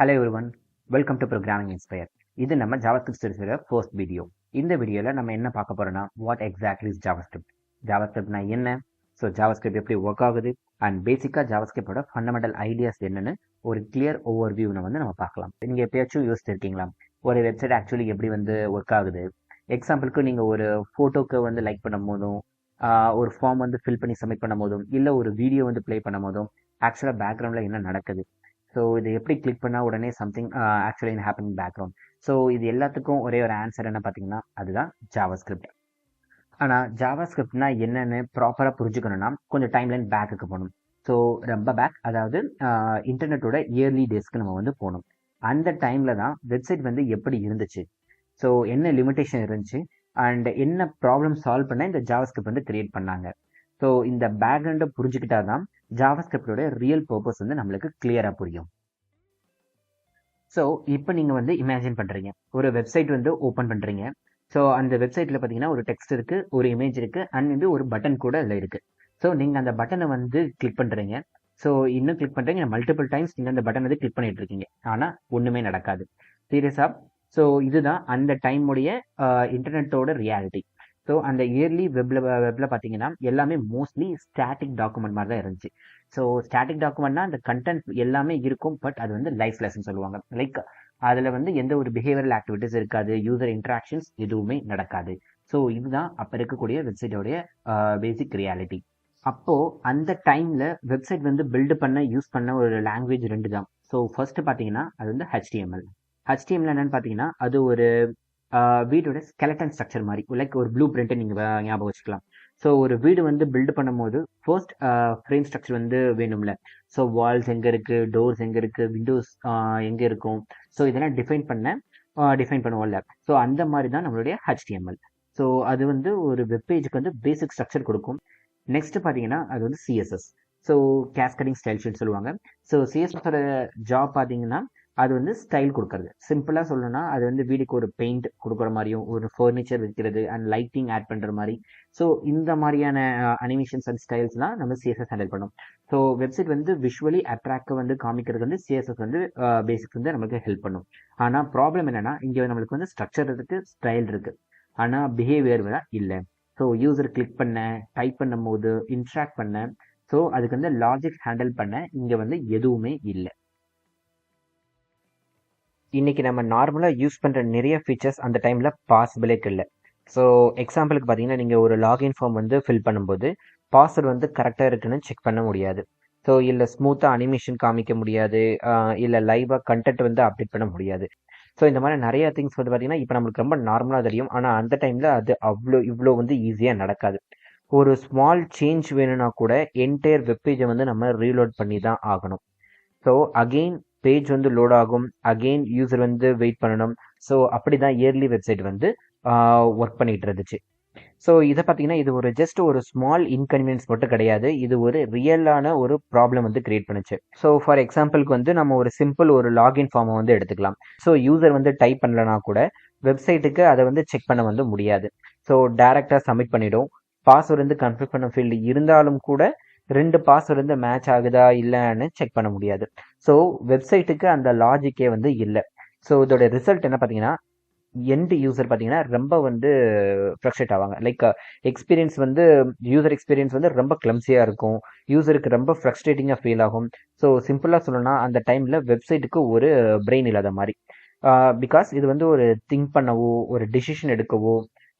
Hello everyone, welcome to Programming Inspire. இது நம்ம JavaScript சீரிஸோட first video. இந்த வீடியோவில் நம்ம என்ன பார்க்க போறோம்னா வாட் எக்ஸாக்ட்லி இஸ் JavaScript. JavaScriptனா என்ன, ஸோ JavaScript எப்படி ஒர்க் ஆகுது அண்ட் பேசிக்காக JavaScriptோட ஃபண்டமெண்டல் ஐடியாஸ் என்னன்னு ஒரு கிளியர் ஓவர் வியூனை நம்ம பார்க்கலாம். நீங்கள் எப்பயாச்சும் யோசிச்சிருக்கீங்களா ஒரு வெப்சைட் ஆக்சுவலி எப்படி ஒர்க் ஆகுது? எக்ஸாம்பிளுக்கு நீங்கள் ஒரு ஃபோட்டோக்கு லைக் பண்ணும் போதும், ஒரு ஃபார்ம் ஃபில் பண்ணி சப்மிட் பண்ணும் போதும், இல்லை ஒரு வீடியோ ப்ளே பண்ணும் போதும் ஆக்சுவலாக பேக்ரவுண்டில் என்ன நடக்குது, ஸோ இது எப்படி கிளிக் பண்ணால் உடனே something actually in happen background. So இது எல்லாத்துக்கும் ஒரே ஒரு ஆன்சர் என்ன பார்த்தீங்கன்னா அதுதான் JavaScript. ஆனால் JavaScriptனா என்னென்னு ப்ராப்பராக புரிஞ்சுக்கணும்னா கொஞ்சம் டைம்லைன் பேக்குக்கு போகணும். ஸோ ரொம்ப பேக், அதாவது இன்டர்நெட்டோட இயர்லி டேஸ்க்கு நம்ம போகணும். அந்த டைமில் தான் வெப்சைட் எப்படி இருந்துச்சு, ஸோ என்ன லிமிட்டேஷன் இருந்துச்சு அண்ட் என்ன ப்ராப்ளம் சால்வ் பண்ண இந்த JavaScript கிரியேட் பண்ணாங்க. ஸோ இந்த பேக்ரவுண்டை புரிஞ்சுக்கிட்டா தான் JavaScriptோட ரியல் பர்பஸ் நம்மளுக்கு கிளியராக புரியும். ஸோ இப்போ நீங்கள் இமேஜின் பண்ணுறீங்க ஒரு வெப்சைட் ஓப்பன் பண்ணுறீங்க. ஸோ அந்த வெப்சைட்டில் பார்த்தீங்கன்னா ஒரு டெக்ஸ்ட் இருக்குது, ஒரு இமேஜ் இருக்குது அண்ட் ஒரு பட்டன் கூட அதில் இருக்குது. ஸோ நீங்கள் அந்த பட்டனை கிளிக் பண்ணுறீங்க. ஸோ இன்னும் கிளிக் பண்ணுறீங்க, மல்டிபிள் டைம்ஸ் நீங்கள் அந்த பட்டன் கிளிக் பண்ணிட்டு இருக்கீங்க, ஆனால் ஒன்றுமே நடக்காது. சீரியஸாக. ஸோ இதுதான் அந்த டைமுடைய இன்டர்நெட்டோட ரியாலிட்டி. ஸோ அந்த இயர்லி வெப்பில் பார்த்தீங்கன்னா எல்லாமே மோஸ்ட்லி ஸ்டாட்டிக் டாக்குமெண்ட் மாதிரி தான் இருந்துச்சு. ஸோ ஸ்டாட்டிக் டாக்குமெண்ட்னா அந்த கண்டென்ட் எல்லாமே இருக்கும், பட் அது லைஃப்லெஸ்ன்னு சொல்லுவாங்க. லைக் அதில் எந்த ஒரு பிஹேவியரல் ஆக்டிவிட்டிஸ் இருக்காது, யூசர் இன்ட்ராக்ஷன்ஸ் எதுவுமே நடக்காது. ஸோ இதுதான் அப்போ இருக்கக்கூடிய வெப்சைட்டோடைய பேசிக் ரியாலிட்டி. அப்போது அந்த டைமில் வெப்சைட் பில்டு பண்ண யூஸ் பண்ண ஒரு லாங்குவேஜ் ரெண்டு தான். ஸோ ஃபர்ஸ்ட் பார்த்தீங்கன்னா அது HTML. HTML என்னன்னு பார்த்தீங்கன்னா அது ஒரு வீடோட ஸ்கெலட்டன் ஸ்ட்ரக்சர் மாதிரி, லைக் ஒரு ப்ளூ பிரிண்ட்டை நீங்கள் ஞாபகம் வச்சுக்கலாம். ஸோ ஒரு வீடு பில்டு பண்ணும்போது ஃபர்ஸ்ட் ஃப்ரேம் ஸ்ட்ரக்சர் வேணும்ல. ஸோ வால்ஸ் எங்கே இருக்குது, டோர்ஸ் எங்கே இருக்குது, விண்டோஸ் எங்கே இருக்கும், ஸோ இதெல்லாம் டிஃபைன் பண்ணுவோம்ல. ஸோ அந்த மாதிரி தான் நம்மளுடைய HTML. ஸோ அது ஒரு வெப்பேஜுக்கு பேசிக் ஸ்ட்ரக்சர் கொடுக்கும். நெக்ஸ்ட் பார்த்தீங்கன்னா அது CSS. So cascading style sheet சொல்லுவாங்க. ஸோ சிஎஸ்எஸோட ஜாப் பார்த்தீங்கன்னா அது ஸ்டைல் கொடுக்கறது. சிம்பிளாக சொல்லணும்னா அது வீடுக்கு ஒரு பெயிண்ட் கொடுக்குற மாதிரியும், ஒரு ஃபர்னிச்சர் வைக்கிறது அண்ட் லைட்டிங் ஆட் பண்ணுற மாதிரி. ஸோ இந்த மாதிரியான அனிமேஷன்ஸ் அண்ட் ஸ்டைல்ஸ்லாம் நம்ம சிஎஸ்எஸ் ஹேண்டில் பண்ணோம். ஸோ வெப்சைட் விஷுவலி அட்ராக்டாக காமிக்கிறது சிஎஸ்எஸ் பேசிக்ஸ் நமக்கு ஹெல்ப் பண்ணும். ஆனால் ப்ராப்ளம் என்னன்னா இங்கே நம்மளுக்கு ஸ்ட்ரக்சர் இருக்குது, ஸ்டைல் இருக்குது, ஆனால் பிஹேவியர் இல்லை. ஸோ யூசர் கிளிக் பண்ண, டைப் பண்ணும் போது இன்ட்ராக்ட் பண்ண, ஸோ அதுக்கு லாஜிக் ஹேண்டில் பண்ண இங்கே எதுவுமே இல்லை. இன்னைக்கு நம்ம நார்மலாக யூஸ் பண்ணுற நிறைய ஃபீச்சர்ஸ் அந்த டைமில் பாசிபிளே இல்லை. ஸோ எக்ஸாம்பிளுக்கு பார்த்தீங்கன்னா நீங்கள் ஒரு லாகின் ஃபார்ம் ஃபில் பண்ணும்போது பாஸ்வேர்டு கரெக்டாக இருக்குன்னு செக் பண்ண முடியாது. ஸோ இல்லை ஸ்மூத்தாக அனிமேஷன் காமிக்க முடியாது, இல்லை லைவாக கண்டென்ட் அப்டேட் பண்ண முடியாது. ஸோ இந்த மாதிரி நிறைய திங்ஸ் பார்த்தீங்கன்னா இப்போ நம்மளுக்கு ரொம்ப நார்மலாக தெரியும், ஆனால் அந்த டைமில் அது இவ்வளோ ஈஸியாக நடக்காது. ஒரு ஸ்மால் சேஞ்ச் வேணும்னா கூட என்டையர் வெப்பேஜை நம்ம ரீலோட் பண்ணி தான் ஆகணும். ஸோ அகெயின் பேஜ் லோட் ஆகும், அகெயின் யூசர் வெயிட் பண்ணணும். ஸோ அப்படி தான் இயர்லி வெப்சைட் ஒர்க் பண்ணிட்டு இருந்துச்சு. ஸோ இதை பார்த்தீங்கன்னா இது ஒரு ஜஸ்ட் ஒரு ஸ்மால் இன்கன்வீனியன்ஸ் மட்டும் கிடையாது, இது ஒரு ரியலான ஒரு ப்ராப்ளம் கிரியேட் பண்ணுச்சு. ஸோ ஃபார் எக்ஸாம்பிளுக்கு நம்ம ஒரு சிம்பிள் ஒரு லாகின் ஃபார்மை எடுத்துக்கலாம். ஸோ யூசர் டைப் பண்ணலனா கூட வெப்சைட்டுக்கு அதை செக் பண்ண முடியாது. ஸோ டைரக்டாக சப்மிட் பண்ணிடும். பாஸ்வேர்டு கன்ஃபியூஸ் பண்ண ஃபீல்டு இருந்தாலும் கூட ரெண்டு பாஸ்வேர்டு மேட்ச் ஆகுதா இல்லைன்னு செக் பண்ண முடியாது. ஸோ வெப்சைட்டுக்கு அந்த லாஜிக்கே இல்லை. ஸோ இதோட ரிசல்ட் என்ன பார்த்தீங்கன்னா எண்ட் யூசர் பார்த்தீங்கன்னா ரொம்ப ஃப்ரஸ்ட்ரேட் ஆவாங்க. லைக் எக்ஸ்பீரியன்ஸ் யூசர் எக்ஸ்பீரியன்ஸ் ரொம்ப கிளம்சியாக இருக்கும், யூசருக்கு ரொம்ப ஃப்ரஸ்ட்ரேட்டிங்காக ஃபீல் ஆகும். ஸோ சிம்பிளாக சொல்லணும்னா அந்த டைமில் வெப்சைட்டுக்கு ஒரு பிரெயின் இல்லாத மாதிரி. பிகாஸ் இது ஒரு திங்க் பண்ணவோ, ஒரு டிசிஷன் எடுக்கவோ,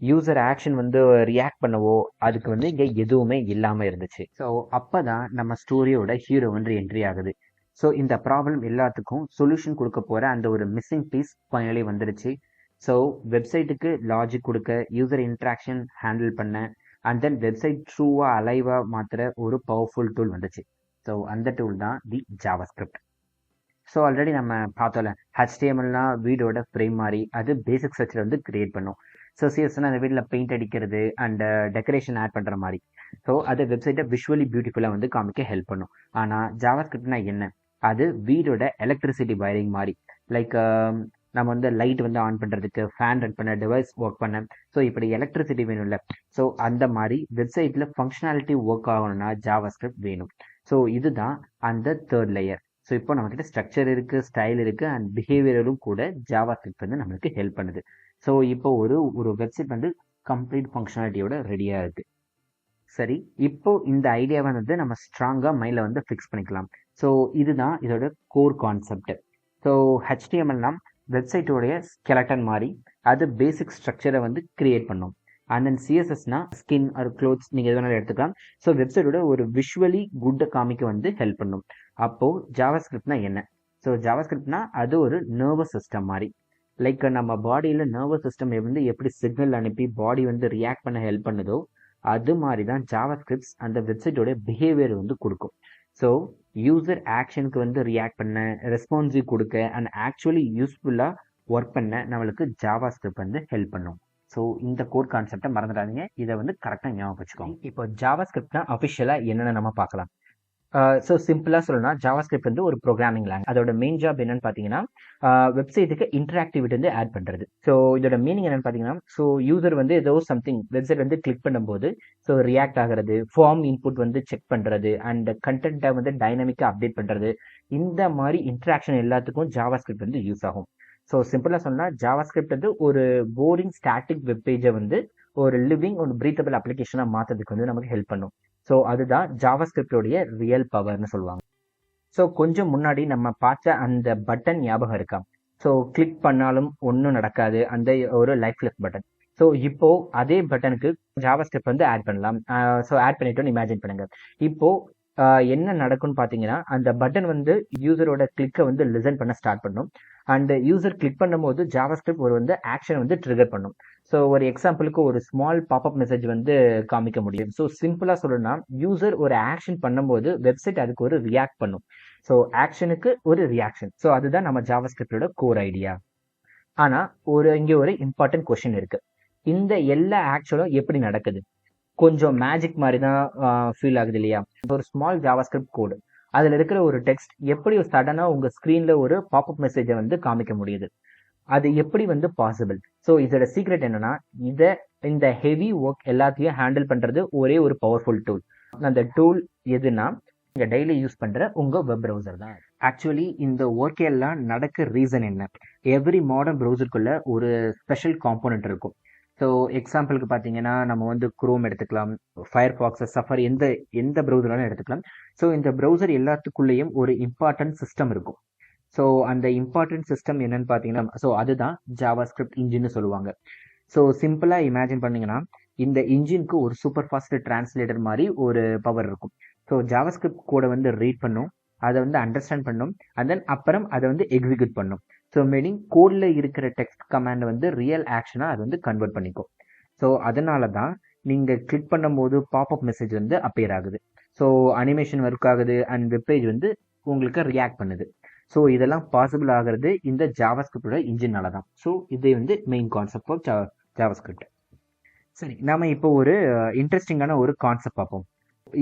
யூசர் ஆக்ஷன் ரியாக்ட் பண்ணவோ அதுக்கு இங்கே எதுவுமே இல்லாமல் இருந்துச்சு. ஸோ அப்போ தான் நம்ம ஸ்டோரியோட ஹீரோ என்ட்ரி ஆகுது. ஸோ இந்த ப்ராப்ளம் எல்லாத்துக்கும் சொல்யூஷன் கொடுக்க போகிற அந்த ஒரு மிஸ்ஸிங் பீஸ் ஃபைனலி வந்துடுச்சு. ஸோ வெப்சைட்டுக்கு லாஜிக் கொடுக்க, யூசர் இன்ட்ராக்ஷன் ஹேண்டில் பண்ண அண்ட் தென் வெப்சைட் ட்ரூவாக அலைவாக மாற்றுற ஒரு பவர்ஃபுல் டூல் வந்துச்சு. ஸோ அந்த டூல் தான் தி JavaScript. ஸோ ஆல்ரெடி நம்ம பார்த்தோம்ல HTMLனா வீடோட ஃப்ரேம் மாதிரி அது பேசிக் ஸ்ட்ரக்சர் கிரியேட் பண்ணும். ஸோ சிஎஸ்னா அந்த வீட்டில் பெயிண்ட் அடிக்கிறது அண்ட் டெக்கரேஷன் ஆட் பண்ணுற மாதிரி. ஸோ அது வெப்சைட்டை விஷுவலி பியூட்டிஃபுல்லாக காமிக்க ஹெல்ப் பண்ணும். ஆனால் JavaScriptனா என்ன, அது வீடோட எலக்ட்ரிசிட்டி வயரிங் மாதிரி. லைக் நம்ம லைட் ஆன் பண்ணுறதுக்கு, ஃபேன் ரன் பண்ண, டிவைஸ் ஒர்க் பண்ண, ஸோ இப்படி எலக்ட்ரிசிட்டி வேணும்ல. ஸோ அந்த மாதிரி வெப்சைட்டில் ஃபங்க்ஷனாலிட்டி ஒர்க் ஆகணும்னா JavaScript வேணும். ஸோ இதுதான் அந்த தேர்ட் லேயர். ஸோ இப்போ நம்மக்கிட்ட ஸ்ட்ரக்சர் இருக்குது, ஸ்டைல் இருக்குது அண்ட் பிஹேவியரும் கூட ஜாவா ஸ்கிரிப்ட் வந்து நம்மளுக்கு ஹெல்ப் பண்ணுது. ஸோ இப்போ ஒரு வெப்சைட் வந்து கம்ப்ளீட் ஃபங்க்ஷனாலிட்டியோட ரெடியாக இருக்குது. சரி, இப்போ இந்த ஐடியாவை வந்து நம்ம ஸ்ட்ராங்காக மைண்டில் வந்து ஃபிக்ஸ் பண்ணிக்கலாம். ஸோ இதுதான் இதோட கோர் கான்செப்ட். ஸோ ஹெச்டிஎம்எல்னா வெப்சைட்டோடைய ஸ்கெலட்டன் மாதிரி அது பேசிக் ஸ்ட்ரக்சரை வந்து கிரியேட் பண்ணும். அண்ட் தென் சிஎஸ்எஸ்னா ஸ்கின் ஆர் க்ளோத்ஸ் நீங்கள் எது வேணாலும் எடுத்துக்கலாம். ஸோ வெப்சைட்டோட ஒரு விஷுவலி குட்டை காமிக்க வந்து ஹெல்ப் பண்ணும். அப்போது ஜாவா ஸ்கிரிப்ட்னா என்ன? ஸோ ஜாவா ஸ்கிரிப்ட்னா அது ஒரு நர்வஸ் சிஸ்டம் மாதிரி. லைக் நம்ம பாடியில் நர்வஸ் சிஸ்டம் வந்து எப்படி சிக்னல் அனுப்பி பாடி வந்து ரியாக்ட் பண்ண ஹெல்ப் பண்ணுதோ அது மாதிரி தான் ஜாவா ஸ்கிரிப்ட்ஸ் அந்த வெப்சைட்டோட பிஹேவியர் வந்து கொடுக்கும். ஸோ யூசர் ஆக்ஷனுக்கு வந்து ரியாக்ட் பண்ண, ரெஸ்பான்சிவ் கொடுக்க அண்ட் ஆக்சுவலி யூஸ்ஃபுல்லாக ஒர்க் பண்ண நம்மளுக்கு ஜாவா ஸ்கிரிப்ட் வந்து ஹெல்ப் பண்ணும். ஸோ இந்த கோர் கான்செப்டை மறந்துடாதீங்க, இதை வந்து கரெக்டாக ஞாபகம் வச்சுக்கோங்க. இப்போ ஜாவா ஸ்கிரிப்ட்னா அஃபிஷியலாக என்னென்ன நம்ம பார்க்கலாம். ஸோ சிம்பிளாக சொல்லணும்னா ஜாவா ஸ்கிரிப்ட் வந்து ஒரு ப்ரோக்ராமிங் லாங்குவேஜ். அதோட மெயின் ஜாப் என்னன்னு பார்த்தீங்கன்னா வெப்சைட்டுக்கு இன்டராக்டிவிட்டி வந்து ஆட் பண்ணுறது. ஸோ இதோட மீனிங் என்னன்னு பார்த்தீங்கன்னா, ஸோ யூசர் வந்து ஏதோ சம்திங் வெப்சைட் வந்து கிளிக் பண்ணும்போது ஸோ ரியாக்ட் ஆகிறது, ஃபார்ம் இன்புட் வந்து செக் பண்ணுறது அண்ட் கண்டென்ட்டை வந்து டைனமிக்காக அப்டேட் பண்ணுறது, இந்த மாதிரி இன்ட்ராக்ஷன் எல்லாத்துக்கும் ஜாவா ஸ்கிரிப்ட் வந்து யூஸ் ஆகும். ஸோ சிம்பிளாக சொன்னால் ஜாவா ஸ்கிரிப்ட் வந்து ஒரு போரிங் ஸ்டாட்டிக் வெப் பேஜை வந்து ஒரு லிவிங் ஒரு பிரீத்தபிள் அப்ளிகேஷனாக மாற்றுறதுக்கு வந்து நமக்கு ஹெல்ப் பண்ணும். ஸோ அதுதான் ஜாவா ஸ்கிரிப்டோடைய ரியல் பவர்னு சொல்லுவாங்க. ஸோ கொஞ்சம் முன்னாடி நம்ம பார்த்த அந்த பட்டன் ஞாபகம் இருக்கா? ஸோ கிளிக் பண்ணாலும் ஒன்றும் நடக்காது, அந்த ஒரு லைஃப்லெஸ் பட்டன். ஸோ இப்போ அதே பட்டனுக்கு ஜாவா ஸ்கிரிப்ட் வந்து ஆட் பண்ணலாம். ஸோ ஆட் பண்ணிட்டோன்னு இமேஜின் பண்ணுங்க. இப்போ என்ன நடக்கும்னு பார்த்தீங்கன்னா அந்த பட்டன் வந்து யூசரோட கிளிக்கை வந்து லிசன் பண்ண ஸ்டார்ட் பண்ணும். அண்ட் யூசர் கிளிக் பண்ணும்போது ஜாவா ஸ்கிரிப்ட் ஒரு வந்து ஆக்ஷன் வந்து ட்ரிகர் பண்ணும். ஸோ ஒரு எக்ஸாம்பிளுக்கு ஒரு ஸ்மால் பாப்அப் மெசேஜ் வந்து காமிக்க முடியும். ஸோ சிம்பிளாக சொல்லணும்னா யூசர் ஒரு ஆக்ஷன் பண்ணும்போது வெப்சைட் அதுக்கு ஒரு ரியாக்ட் பண்ணும். ஸோ ஆக்ஷனுக்கு ஒரு ரியாக்ஷன். ஸோ அதுதான் நம்ம ஜாவா ஸ்கிரிப்டோட கோர் ஐடியா. ஆனால் இங்கே ஒரு இம்பார்ட்டன்ட் கொஸ்டின் இருக்கு. இந்த எல்லா ஆக்ஷனும் எப்படி நடக்குது? கொஞ்சம் மேஜிக் மாதிரி தான் ஃபீல் ஆகுது இல்லையா? ஒரு ஸ்மால் ஜாவா ஸ்கிரிப்ட் கோடு, அதில் இருக்கிற ஒரு டெக்ஸ்ட் எப்படி சடனாக உங்கள் ஸ்க்ரீனில் ஒரு பாப்அப் மெசேஜை வந்து காமிக்க முடியுது? அது எப்படி வந்து பாசிபிள்? ஸோ இதோட சீக்ரெட் என்னன்னா, இந்த ஹெவி ஒர்க் எல்லாத்தையும் ஹேண்டில் பண்ணுறது ஒரே ஒரு பவர்ஃபுல் டூல். அந்த டூல் எதுனா நீங்கள் டெய்லி யூஸ் பண்ணுற உங்கள் வெப் ப்ரௌசர் தான். ஆக்சுவலி இந்த ஒர்க் எல்லாம் நடக்க ரீசன் என்ன? எவ்ரி மாடர்ன் ப்ரௌசருக்குள்ள ஒரு ஸ்பெஷல் காம்போனன்ட் இருக்கும். ஸோ எக்ஸாம்பிளுக்கு பார்த்தீங்கன்னா நம்ம வந்து குரோம் எடுத்துக்கலாம், ஃபயர் ஃபாக்ஸ், சஃபாரி, எந்த ப்ரௌசராலும் எடுத்துக்கலாம். ஸோ இந்த ப்ரௌசர் எல்லாத்துக்குள்ளேயும் ஒரு இம்பார்ட்டன்ட் சிஸ்டம் இருக்கும். ஸோ அந்த இம்பார்ட்டன்ட் சிஸ்டம் என்னன்னு பார்த்தீங்கன்னா, ஸோ அதுதான் ஜாவா ஸ்கிரிப்ட் இன்ஜின்னு சொல்லுவாங்க. ஸோ சிம்பிளாக இமேஜின் பண்ணிங்கன்னா இந்த இன்ஜினுக்கு ஒரு சூப்பர் ஃபாஸ்ட் டிரான்ஸ்லேட்டர் மாதிரி ஒரு பவர் இருக்கும். ஸோ ஜாவா ஸ்கிரிப்ட் கோடை வந்து ரீட் பண்ணும், அதை வந்து அண்டர்ஸ்டாண்ட் பண்ணும் அண்ட் தென் அப்புறம் அதை வந்து எக்ஸிக்யூட் பண்ணும். ஸோ மீனிங் கோடில் இருக்கிற டெக்ஸ்ட் கமாண்டை வந்து ரியல் ஆக்ஷனாக அது வந்து கன்வெர்ட் பண்ணிக்கும். ஸோ அதனால தான் நீங்கள் கிளிக் பண்ணும்போது பாப்அப் மெசேஜ் வந்து அப்பியர் ஆகுது. ஸோ அனிமேஷன் ஒர்க் ஆகுது அண்ட் வெப்பேஜ் வந்து உங்களுக்கு ரியாக்ட் பண்ணுது. ஸோ இதெல்லாம் பாசிபிள் ஆகிறது இந்த ஜாவா ஸ்கிரிப்டோட இன்ஜினால தான். ஸோ இது வந்து main concept of JavaScript. சரி, நாம இப்போ ஒரு இன்ட்ரெஸ்டிங்கான ஒரு கான்செப்ட் பார்ப்போம்.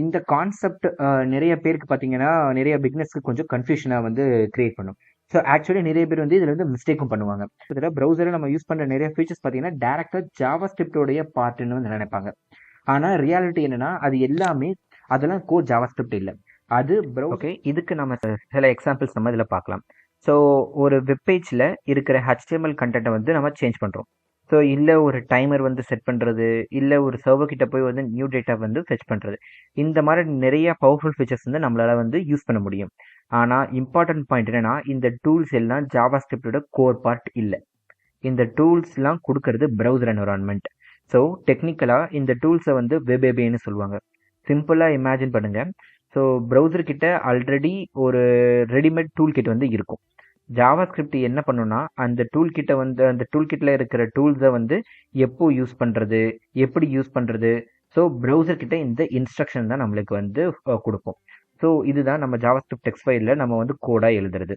இந்த கான்செப்ட் நிறைய பேருக்கு பார்த்தீங்கன்னா நிறைய பிக்னஸ்க்கு கொஞ்சம் கன்ஃபியூஷனாக வந்து கிரியேட் பண்ணும். ஸோ ஆக்சுவலி நிறைய பேர் வந்து இதில் வந்து மிஸ்டேக்கும் பண்ணுவாங்க. இதில் ப்ரௌசரில் நம்ம யூஸ் பண்ணுற நிறைய ஃபீச்சர்ஸ் பார்த்தீங்கன்னா டேரெக்டாக ஜாவா ஸ்கிரிப்டோடைய பார்ட்டுன்னு வந்து நினைப்பாங்க. ஆனால் ரியாலிட்டி என்னன்னா அது எல்லாமே அதெல்லாம் ஜாவா ஸ்கிரிப்ட் இல்லை, அது ஓகே. இதுக்கு நம்ம சில எக்ஸாம்பிள்ஸ் நம்ம இதில் பார்க்கலாம். ஸோ ஒரு வெப்பேஜில் இருக்கிற HTML கண்டென்ட்டை வந்து நம்ம சேஞ்ச் பண்ணுறோம். ஸோ இல்லை ஒரு டைமர் வந்து செட் பண்ணுறது, இல்லை ஒரு சர்வர் கிட்ட போய் வந்து நியூ டேட்டா வந்து ஃபெச் பண்ணுறது, இந்த மாதிரி நிறைய பவர்ஃபுல் ஃபீச்சர்ஸ் வந்து நம்மளால் வந்து யூஸ் பண்ண முடியும். ஆனால் இம்பார்ட்டன்ட் பாயிண்ட் என்னன்னா இந்த டூல்ஸ் எல்லாம் ஜாவா ஸ்கிரிப்டோட கோர் பார்ட் இல்லை. இந்த டூல்ஸ்லாம் கொடுக்கறது ப்ரௌசர் என்விரான்மெண்ட். ஸோ டெக்னிக்கலாக இந்த டூல்ஸை வந்து வெபேபேன்னு சொல்லுவாங்க. சிம்பிளாக இமேஜின் பண்ணுங்க. ஸோ ப்ரௌசர் கிட்ட ஆல்ரெடி ஒரு ரெடிமேட் டூல் கிட் வந்து இருக்கும். ஜாவா ஸ்கிரிப்ட் என்ன பண்ணுன்னா அந்த டூல் கிட்ட வந்து அந்த டூல் கிட்டில் இருக்கிற டூல்ஸை வந்து எப்போ யூஸ் பண்ணுறது, எப்படி யூஸ் பண்ணுறது, ஸோ ப்ரௌசர் கிட்ட இந்த இன்ஸ்ட்ரக்ஷன் தான் நம்மளுக்கு வந்து கொடுப்போம். ஸோ இதுதான் நம்ம ஜாவா ஸ்கிரிப்ட் டெக்ஸ்ட் ஃபைலில் நம்ம வந்து கோடாக எழுதுறது.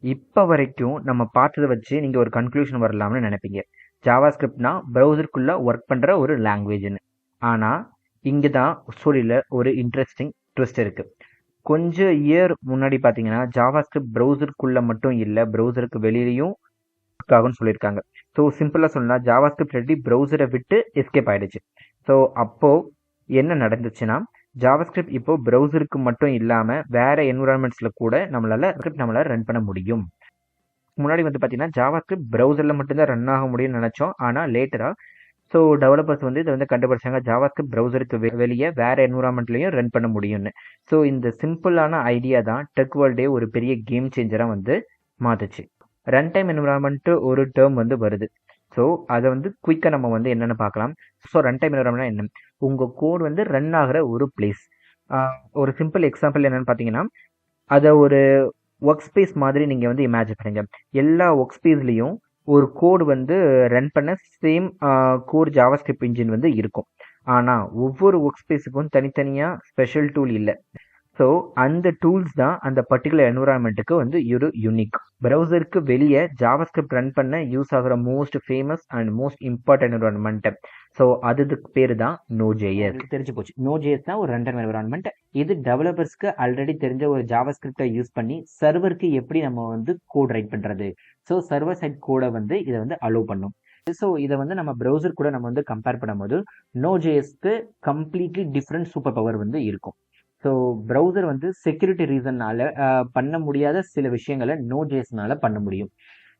இப்போ வரைக்கும் நம்ம பார்த்ததை வச்சு நீங்கள் ஒரு கன்க்ளூஷன் வரலாம்னு நினைப்பீங்க, ஜாவா ஸ்கிரிப்ட்னா ப்ரௌசருக்குள்ளே ஒர்க் பண்ணுற ஒரு லாங்குவேஜ்னு. ஆனால் இங்கே தான் ஸ்டோரியில் ஒரு இன்ட்ரெஸ்டிங் ட்விஸ்ட் இருக்குது. கொஞ்சம் இயர் முன்னாடி பார்த்தீங்கன்னா ஜாவா ஸ்கிரிப்ட் ப்ரௌசருக்குள்ளே மட்டும் இல்லை, ப்ரௌசருக்கு வெளியிலையும் ஆகும்னு சொல்லியிருக்காங்க. ஸோ சிம்பிளாக சொல்லலாம், ஜாவா ஸ்கிரிப்ட் ரெடி ப்ரௌசரை விட்டு எஸ்கேப் ஆகிடுச்சு. ஸோ அப்போது என்ன நடந்துச்சுன்னா ஜாவாஸ்கிரிப்ட் இப்போ ப்ரௌசருக்கு மட்டும் இல்லாமல் வேற என்விரான்மெண்ட்ஸில் கூட நம்மளால ரன் பண்ண முடியும். முன்னாடி வந்து பார்த்தீங்கன்னா ஜாவாஸ்கிரிப்ட் ப்ரௌசரில் மட்டும்தான் ரன் ஆக முடியும்னு நினச்சோம். ஆனால் லேட்டராக ஸோ டெவலப்பர்ஸ் வந்து இதை வந்து கண்டுபிடிச்சாங்க ஜாவாஸ்கிரிப்ட் ப்ரௌசருக்கு வெளியே வேற என்விரான்மெண்ட்லையும் ரன் பண்ண முடியும்னு. ஸோ இந்த சிம்பிளான ஐடியா தான் டெக் வேர்ல்டே ஒரு பெரிய கேம் சேஞ்சராக வந்து மாத்துச்சு. ரன் டைம் என்விரான்மெண்ட் ஒரு டேர்ம் வந்து வருது. ஸோ அதை வந்து குயிக்காக நம்ம வந்து என்னென்னு பார்க்கலாம். ஸோ ரன் டைம் என்விரான்மெண்ட் என்ன, உங்கள் கோட் வந்து ரன் ஆகிற ஒரு பிளேஸ். ஒரு சிம்பிள் எக்ஸாம்பிள் என்னென்னு பார்த்தீங்கன்னா, அதை ஒரு ஒர்க் ஸ்பேஸ் மாதிரி நீங்கள் வந்து இமேஜின் பண்ணுங்க. எல்லா ஒர்க் ஸ்பேஸ்லேயும் ஒரு கோடு வந்து ரன் பண்ண சேம் கோர் ஜாவாஸ்கிரிப்ட் இன்ஜின் வந்து இருக்கும். ஆனால் ஒவ்வொரு ஒர்க் ஸ்பேஸுக்கும் தனித்தனியாக ஸ்பெஷல் டூல் இல்லை. ஸோ அந்த டூல்ஸ் தான் அந்த பர்டிகுலர் என்விரான்மெண்ட்டுக்கு வந்து ஒரு யூனிக். ப்ரௌசருக்கு வெளியே ஜாவாஸ்கிரிப்ட் ரன் பண்ண யூஸ் ஆகிற most famous and most important environment. So அதுக்கு பேர் தான் Node.js. தெரிஞ்சு போச்சு, Node.js தான் ஒரு ரன் டைம் என்விரான்மெண்ட். இது டெவலப்பர்ஸ்க்கு ஆல்ரெடி தெரிஞ்ச ஒரு ஜாவாஸ்கிரிப்டை யூஸ் பண்ணி சர்வருக்கு எப்படி நம்ம வந்து கோட் ரைட் பண்ணுறது, ஸோ சர்வர் சைட் கோடை வந்து இதை வந்து அலோவ் பண்ணும். ஸோ இதை வந்து நம்ம ப்ரௌசர் கூட நம்ம வந்து கம்பேர் பண்ணும்போது Node.jsக்கு கம்ப்ளீட்லி டிஃப்ரெண்ட் சூப்பர் பவர் வந்து இருக்கும். ஸோ ப்ரௌசர் வந்து செக்யூரிட்டி ரீசன்னால பண்ண முடியாத சில விஷயங்களை Node.jsனால பண்ண முடியும்.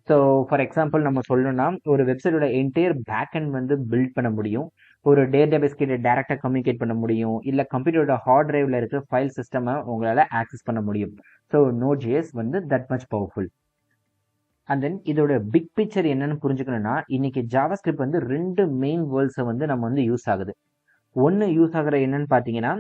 ஸோ ஃபார் எக்ஸாம்பிள் நம்ம சொல்லணும்னா, ஒரு வெப்சைட்டோட என்டையர் பேக் எண்ட் வந்து பில்ட் பண்ண முடியும். ஒரு டேட்டாபேஸ் கிட்ட டேரெக்டாக கம்யூனிகேட் பண்ண முடியும். இல்லை கம்ப்யூட்டரோட ஹார்ட் டிரைவில் இருக்கிற ஃபைல் சிஸ்டமை உங்களால் ஆக்சஸ் பண்ண முடியும். ஸோ Node.js வந்து that much powerful. And then இதோட பிக் பிக்சர் என்னன்னு புரிஞ்சுக்கணும்னா, இன்னைக்கு ஜாவாஸ்கிரிப்ட் வந்து ரெண்டு மெயின் வேர்ல்ட்ஸை வந்து நம்ம வந்து யூஸ் ஆகுது. ஒன்று யூஸ் ஆகிற என்னன்னு பார்த்தீங்கன்னா,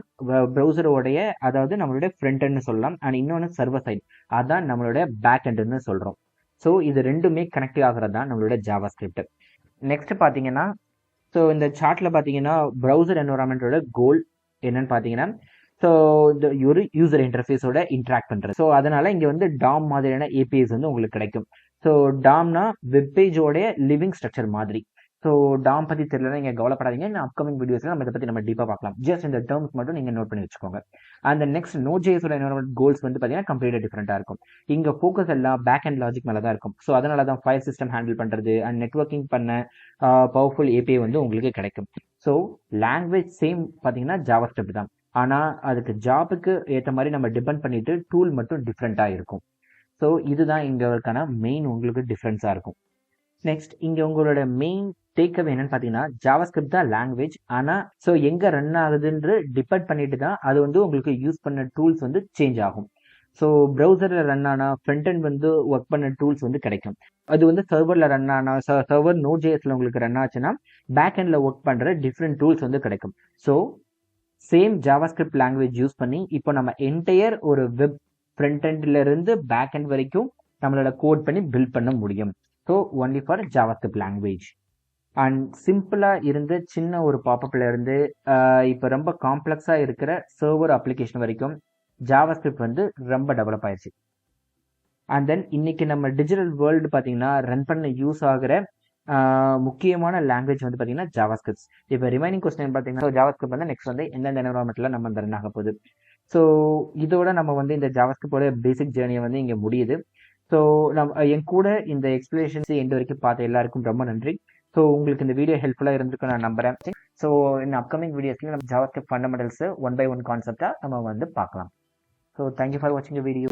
ப்ரௌசரோடைய அதாவது நம்மளுடைய ஃப்ரண்ட் எண்ட்னு சொல்லலாம். அண்ட் இன்னொன்று சர்வர் சைட், அதான் நம்மளோட பேக் எண்டுன்னு சொல்கிறோம். ஸோ இது ரெண்டுமே கனெக்ட் ஆகிறது தான் நம்மளோட ஜாவாஸ்கிரிப்ட். நெக்ஸ்ட் பார்த்தீங்கன்னா, ஸோ இந்த சார்ட்டில் பார்த்தீங்கன்னா ப்ரௌசர் என்வரான்மெண்ட்டோட கோல் என்னன்னு பார்த்தீங்கன்னா, ஸோ இந்த ஒரு யூசர் இன்டர்ஃபேஸோட இன்ட்ராக்ட் பண்ணுறது. ஸோ அதனால இங்கே வந்து டாம் மாதிரியான ஏபிஐஸ் வந்து உங்களுக்கு கிடைக்கும். ஸோ டாம்னா வெப்பேஜோடைய லிவிங் ஸ்ட்ரக்சர் மாதிரி. ஸோ டாம் பற்றி தெரியலன்னா நீங்கள் கவலைப்படாதீங்க, இந்த அப்கமிங் வீடியோஸில் நம்ம இதை பற்றி நம்ம டீப்பாக பார்க்கலாம். ஜஸ்ட் இந்த டேர்ம்ஸ் மட்டும் நீங்கள் நோட் பண்ணி வச்சுக்கோங்க. அந்த நெக்ஸ்ட் Node.jsோட என்வரான்மெண்ட் கோல்ஸ் வந்து பார்த்தீங்கன்னா கம்ப்ளீட்டாக டிஃப்ரெண்ட்டாக இருக்கும். இங்கே ஃபோக்கஸ் எல்லாம் பேக் அண்ட் லாஜிக் மேலே தான் இருக்கும். ஸோ அதனால தான் ஃபைல் சிஸ்டம் ஹேண்டில் பண்ணுறது அண்ட் நெட்ஒர்க்கிங் பண்ண பவர்ஃபுல் ஏபிஐ வந்து உங்களுக்கு கிடைக்கும். ஸோ லாங்குவேஜ் சேம் பார்த்தீங்கன்னா ஜாவாஸ்கிரிப்ட் தான். ஆனால் அதுக்கு ஜாபுக்கு ஏற்ற மாதிரி நம்ம டிபெண்ட் பண்ணிட்டு டூல் மட்டும் டிஃப்ரெண்ட்டாக இருக்கும். ஸோ இதுதான் இங்களுக்கான மெயின் உங்களுக்கு டிஃப்ரென்ஸாக இருக்கும். நெக்ஸ்ட் இங்கே உங்களோட மெயின் டேக்அவே என்னன்னு பார்த்தீங்கன்னா, ஜாவாஸ்கிரிப்ட் தான் லாங்குவேஜ். ஆனால் ஸோ எங்கே ரன் ஆகுதுன்ற டிபெண்ட் பண்ணிட்டு தான் அது வந்து உங்களுக்கு யூஸ் பண்ண டூல்ஸ் வந்து சேஞ்ச் ஆகும். ஸோ ப்ரௌசரில் ரன் ஆனால் ஃப்ரண்ட் எண்ட் வந்து ஒர்க் பண்ண டூல்ஸ் வந்து கிடைக்கும். அது வந்து சர்வரில் ரன் ஆனால் சர்வர் Node.jsல உங்களுக்கு ரன் ஆச்சுன்னா பேக் எண்டில் ஒர்க் பண்ணுற டிஃப்ரெண்ட் டூல்ஸ் வந்து கிடைக்கும். So same JavaScript language use பண்ணி இப்போ நம்ம என்டையர் ஒரு வெப் ஃப்ரண்ட் எண்ட்ல இருந்து பேக் எண்ட் வரைக்கும் நம்மளோட கோட் பண்ணி பில்ட் பண்ண முடியும். So only for JavaScript language. And சிம்பிளாக இருந்த சின்ன ஒரு பாப்பப்ல இருந்து இப்போ ரொம்ப காம்ப்ளெக்ஸாக இருக்கிற சர்வர் அப்ளிகேஷன் வரைக்கும் ஜாவாஸ்கிரிப்ட் வந்து ரொம்ப டெவலப் ஆயிடுச்சு. அண்ட் தென் இன்னைக்கு நம்ம டிஜிட்டல் வேர்ல்டு பார்த்தீங்கன்னா ரன் பண்ண யூஸ் ஆகிற முக்கியமான லாங்குவேஜ் வந்து பார்த்தீங்கன்னா ஜாவாஸ்கிரிப்ட். இப்போ ரிமைனிங் கொஸ்டின் பார்த்தீங்கன்னா ஜாவாஸ்கிரிப்ட் வந்து நெக்ஸ்ட் வந்து எந்தெந்த என்வரான்மெண்ட்ல நம்ம ரன் ஆக போகுது. ஸோ இதோட நம்ம வந்து இந்த ஜாவாஸ்கிரிப்டோட பேசிக் ஜேர்னியை வந்து இங்கே முடியுது. ஸோ நம்ம என் கூட இந்த எக்ஸ்பிளேஷன்ஸ் எண்ட் வரைக்கும் பார்த்த எல்லாருக்கும் ரொம்ப நன்றி. ஸோ உங்களுக்கு இந்த வீடியோ ஹெல்ப்ஃபுல்லாக இருந்திருக்கும் நான் நம்புறேன். ஸோ இந்த அப்கமிங் வீடியோஸ்லையும் நம்ம ஜாவாஸ்கிரிப்ட் ஃபண்டமெண்டல்ஸ் 1 by 1 கான்செப்டாக நம்ம வந்து பார்க்கலாம். ஸோ தேங்க்யூ ஃபார் வாட்சிங் த வீடியோ.